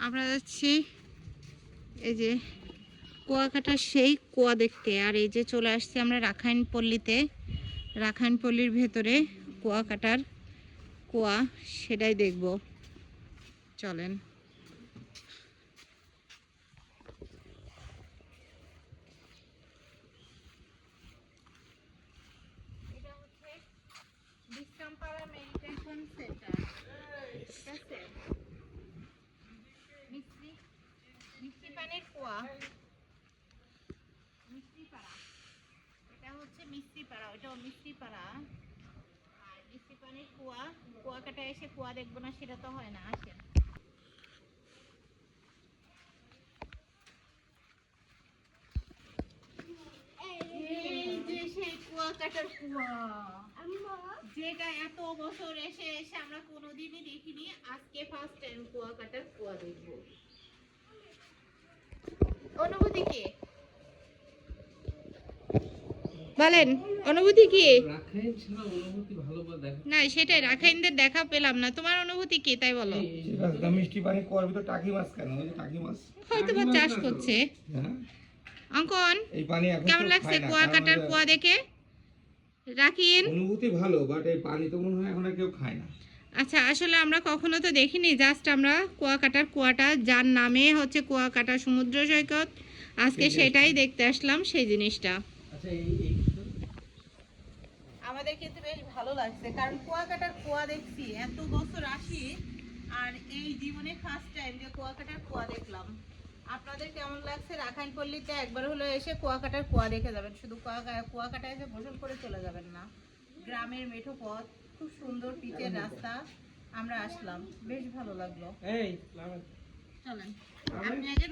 আমরা যাচ্ছি এই যে কুয়াকাটার সেই কুয়া দেখতে। আর এই যে চলে আসছি আমরা রাখাইনপল্লীতে। রাখাইনপল্লীর ভেতরে কুয়াকাটার কুয়া, সেটাই দেখব। চলেন। এটা হচ্ছে বিশ্রামপাড়া মেডিটেশন সেন্টার। ঠিক আছে, মিষ্টি পানির কুয়া, মিষ্টিপাড়া। এটা হচ্ছে মিষ্টিপাড়া, ওইটাও মিষ্টিপাড়া। আর মিষ্টি পানির কুয়া, কুয়াকাটা এসে কুয়া দেখবো না সেটা তো হয় না। আসেন। এই যে সেই কুয়াকাটার কুয়া, যেটা এত বছর এসে এসে আমরা কোনোদিনই দেখিনি, আজকে ফার্স্ট টাইম কুয়াকাটার কুয়া দেখবো। অনুভূতি কি বলেন? অনুভূতি কি? না সেটাই, রাখাইনদের দেখা পেলাম না। তোমার অনুভূতি কি তাই বলো? মিষ্টি পানি কুয়ার ভিতর টাকি মাছ কেন? ওই যে টাকি মাছ হয়তো বা চাষ করছে। অঙ্কন এই পানি এখন কেমন লাগছে কুয়াকাটার কুয়া দেখে? রাখিন অনুভূতি ভালো, বাট এই পানি তো মনে হয় এখন আর কেউ খায় না। আচ্ছা, আসলে আমরা কখনো তো দেখিনি, জাস্ট আমরা কুয়াকাটার কুয়াটা, যার নামে হচ্ছে কুয়াকাটা সমুদ্র সৈকত, আজকে সেটাই দেখতে আসলাম, সেই জিনিসটা। আচ্ছা, আমাদের কিন্তু বেশ ভালো লাগছে, কারণ কুয়াকাটার কুয়া দেখছি এত বছর আসি, আর এই জীবনে ফার্স্ট টাইম যে কুয়াকাটার কুয়া দেখলাম। আপনাদের কেমন লাগছে? রাখাইনপল্লীতে একবার হলো এসে কুয়াকাটার কুয়া দেখে যাবেন। শুধু কুয়াকাটায় এসে গোসল করে চলে যাবেন না। গ্রামের মেঠো পথ, খুব সুন্দর পিচের রাস্তা, আমরা আসলাম, বেশ ভালো লাগলো। চলেন আপনি আগে